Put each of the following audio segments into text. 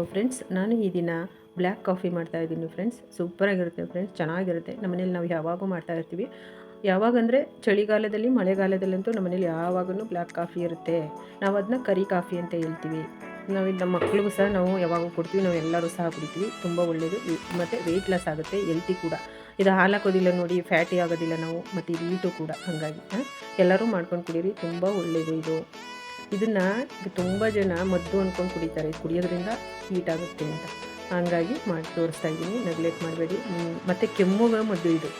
Hello friends, ನಾನು ಈ ದಿನ ಬ್ಲ್ಯಾಕ್ ಕಾಫಿ ಮಾಡ್ತಾ ಇದ್ದೀನಿ ಫ್ರೆಂಡ್ಸ್. ಸೂಪರಾಗಿರುತ್ತೆ ಫ್ರೆಂಡ್ಸ್, ಚೆನ್ನಾಗಿರುತ್ತೆ. ನಮ್ಮನೇಲಿ ನಾವು ಯಾವಾಗೂ ಮಾಡ್ತಾ ಇರ್ತೀವಿ. ಯಾವಾಗಂದರೆ ಚಳಿಗಾಲದಲ್ಲಿ, ಮಳೆಗಾಲದಲ್ಲಂತೂ ನಮ್ಮನೇಲಿ ಯಾವಾಗೂ ಬ್ಲ್ಯಾಕ್ ಕಾಫಿ ಇರುತ್ತೆ. ನಾವು ಅದನ್ನ ಕರಿ ಕಾಫಿ ಅಂತ ಹೇಳ್ತೀವಿ. ನಾವು ನಮ್ಮ ಮಕ್ಳಿಗೂ ಸಹ ನಾವು ಯಾವಾಗೂ ಕೊಡ್ತೀವಿ, ನಾವು ಎಲ್ಲರೂ ಸಹ ಕುಡಿತೀವಿ. ತುಂಬ ಒಳ್ಳೆಯದು ಮತ್ತು ವೆಯ್ಟ್ ಲಾಸ್ ಆಗುತ್ತೆ, ಹೆಲ್ತಿ ಕೂಡ. ಇದು ಹಾಲು ಹಾಕೋದಿಲ್ಲ ನೋಡಿ, ಫ್ಯಾಟಿ ಆಗೋದಿಲ್ಲ ನಾವು, ಮತ್ತು ಇದು ಹೀಟು ಕೂಡ. ಹಾಗಾಗಿ ಎಲ್ಲರೂ ಮಾಡ್ಕೊಂಡು ಕುಡೀರಿ, ತುಂಬ ಒಳ್ಳೆಯದು ಇದು. ಇದನ್ನು ತುಂಬ ಜನ ಮದ್ದು ಅಂದ್ಕೊಂಡು ಕುಡಿತಾರೆ, ಕುಡಿಯೋದ್ರಿಂದ ಹೀಟ್ ಆಗುತ್ತೆ ಅಂತ. ಹಾಗಾಗಿ ಮಾಡಿ ತೋರಿಸ್ತಾ ಇದ್ದೀನಿ, ನೆಗ್ಲೆಕ್ಟ್ ಮಾಡಬೇಡಿ. ಮತ್ತು ಕೆಮ್ಮುಗ ಮದ್ದು ಇದು,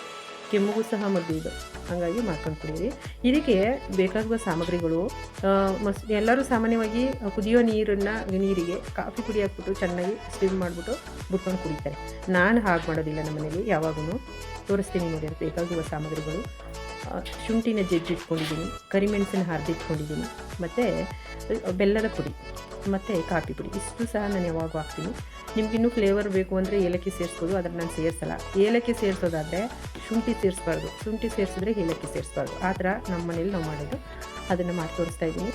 ಕೆಮ್ಮುಗೂ ಸಹ ಮದ್ದು ಇದು. ಹಾಗಾಗಿ ಮಾಡ್ಕೊಂಡು ಕುಡೀರಿ. ಇದಕ್ಕೆ ಬೇಕಾಗುವ ಸಾಮಗ್ರಿಗಳು, ಎಲ್ಲರೂ ಸಾಮಾನ್ಯವಾಗಿ ಕುದಿಯೋ ನೀರಿಗೆ ಕಾಫಿ ಪುಡಿ ಹಾಕ್ಬಿಟ್ಟು ಚೆನ್ನಾಗಿ ಸ್ಟಿಮ್ ಮಾಡಿಬಿಟ್ಟು ಬಿಟ್ಕೊಂಡು ಕುಡಿತಾರೆ. ನಾನು ಹಾಗೆ ಮಾಡೋದಿಲ್ಲ, ನಮ್ಮನೇಲಿ ಯಾವಾಗೂ ತೋರಿಸ್ತೀನಿ ನೋಡಿ. ಅದು ಬೇಕಾಗುವ ಸಾಮಗ್ರಿಗಳು: ಶುಂಠಿನ ಜಜ್ಜಿಟ್ಕೊಂಡಿದ್ದೀನಿ, ಕರಿಮೆಣಸಿನ ಹರಿದಿಟ್ಕೊಂಡಿದ್ದೀನಿ, ಮತ್ತು ಬೆಲ್ಲದ ಪುಡಿ ಮತ್ತು ಕಾಫಿ ಪುಡಿ. ಇಷ್ಟು ಸಹ ನಾನು ಯಾವಾಗೂ ಹಾಕ್ತೀನಿ. ನಿಮಗಿನ್ನೂ ಫ್ಲೇವರ್ ಬೇಕು ಅಂದರೆ ಏಲಕ್ಕಿ ಸೇರಿಸ್ಬೋದು, ಅದನ್ನು ನಾನು ಸೇರಿಸಲ್ಲ. ಏಲಕ್ಕಿ ಸೇರಿಸೋದಾದರೆ ಶುಂಠಿ ಸೇರಿಸ್ಬಾರ್ದು, ಶುಂಠಿ ಸೇರಿಸಿದ್ರೆ ಏಲಕ್ಕಿ ಸೇರಿಸ್ಬಾರ್ದು. ಆ ಥರ ನಮ್ಮ ಮನೇಲಿ ನಾವು ಮಾಡೋದು. ಅದನ್ನು ಮಾಡಿ ತೋರಿಸ್ತಾ ಇದ್ದೀನಿ.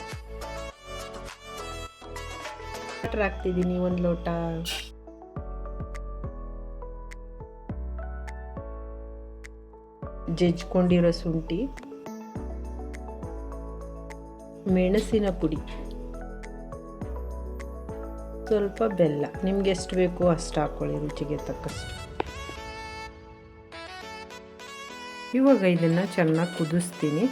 ವಾಟರ್ ಹಾಕ್ತಿದ್ದೀನಿ 1 ಲೋಟ. ಜಜ್ಕೊಂಡಿರೋ ಶುಂಠಿ, ಮೆಣಸಿನ ಪುಡಿ, ಸ್ವಲ್ಪ ಬೆಲ್ಲ. ನಿಮ್ಗೆ ಎಷ್ಟು ಬೇಕೋ ಅಷ್ಟು ಹಾಕ್ಕೊಳ್ಳಿ, ರುಚಿಗೆ ತಕ್ಕಷ್ಟು. ಇವಾಗ ಇದನ್ನು ಚೆನ್ನಾಗಿ ಕುದಿಸ್ತೀನಿ.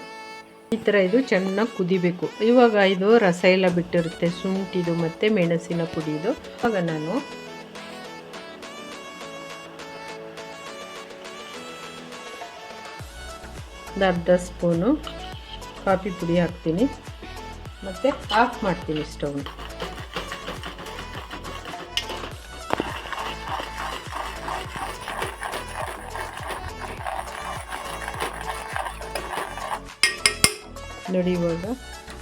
ಈ ಥರ ಇದು ಚೆನ್ನಾಗಿ ಕುದಿಬೇಕು. ಇವಾಗ ಇದು ರಸ ಎಲ್ಲ ಬಿಟ್ಟಿರುತ್ತೆ, ಶುಂಠಿದು ಮತ್ತು ಮೆಣಸಿನ ಪುಡಿದು. ಇವಾಗ ನಾನು ಅರ್ಧ ಸ್ಪೂನು ಕಾಫಿ ಪುಡಿ ಹಾಕ್ತೀನಿ ಮತ್ತು ಆಫ್ ಮಾಡ್ತೀನಿ ಸ್ಟವ್. ನೋಡಿ ಇವಾಗ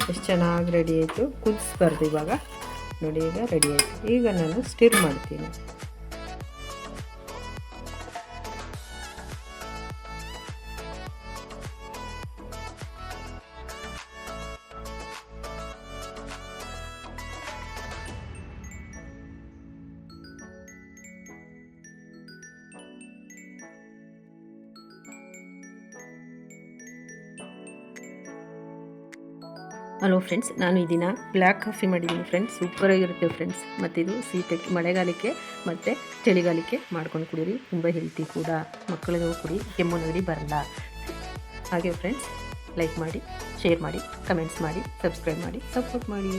ಎಷ್ಟು ಚೆನ್ನಾಗಿ ರೆಡಿ ಆಯಿತು. ಕುದಿಸ್ಬಾರ್ದು ಇವಾಗ. ನೋಡಿ ಈಗ ರೆಡಿ ಆಯಿತು. ಈಗ ನಾನು ಸ್ಟಿರ್ ಮಾಡ್ತೀನಿ. ಹಲೋ ಫ್ರೆಂಡ್ಸ್, ನಾನು ಈ ದಿನ ಬ್ಲ್ಯಾಕ್ ಕಾಫಿ ಮಾಡಿದ್ದೀನಿ ಫ್ರೆಂಡ್ಸ್. ಸೂಪರಾಗಿರುತ್ತೆ ಫ್ರೆಂಡ್ಸ್. ಮತ್ತು ಇದು ಶೀತಕ್ಕೆ, ಮಳೆಗಾಲಕ್ಕೆ ಮತ್ತು ಚಳಿಗಾಲಕ್ಕೆ ಮಾಡ್ಕೊಂಡು ಕುಡೀರಿ. ತುಂಬ ಹೆಲ್ತಿ ಕೂಡ. ಮಕ್ಕಳಿಗೂ ಕುಡಿ, ಕೆಮ್ಮು ನೆಗಡಿ ಬರಲ್ಲ. ಹಾಗೆ ಫ್ರೆಂಡ್ಸ್, ಲೈಕ್ ಮಾಡಿ, ಶೇರ್ ಮಾಡಿ, ಕಮೆಂಟ್ಸ್ ಮಾಡಿ, ಸಬ್ಸ್ಕ್ರೈಬ್ ಮಾಡಿ, ಸಪೋರ್ಟ್ ಮಾಡಿ.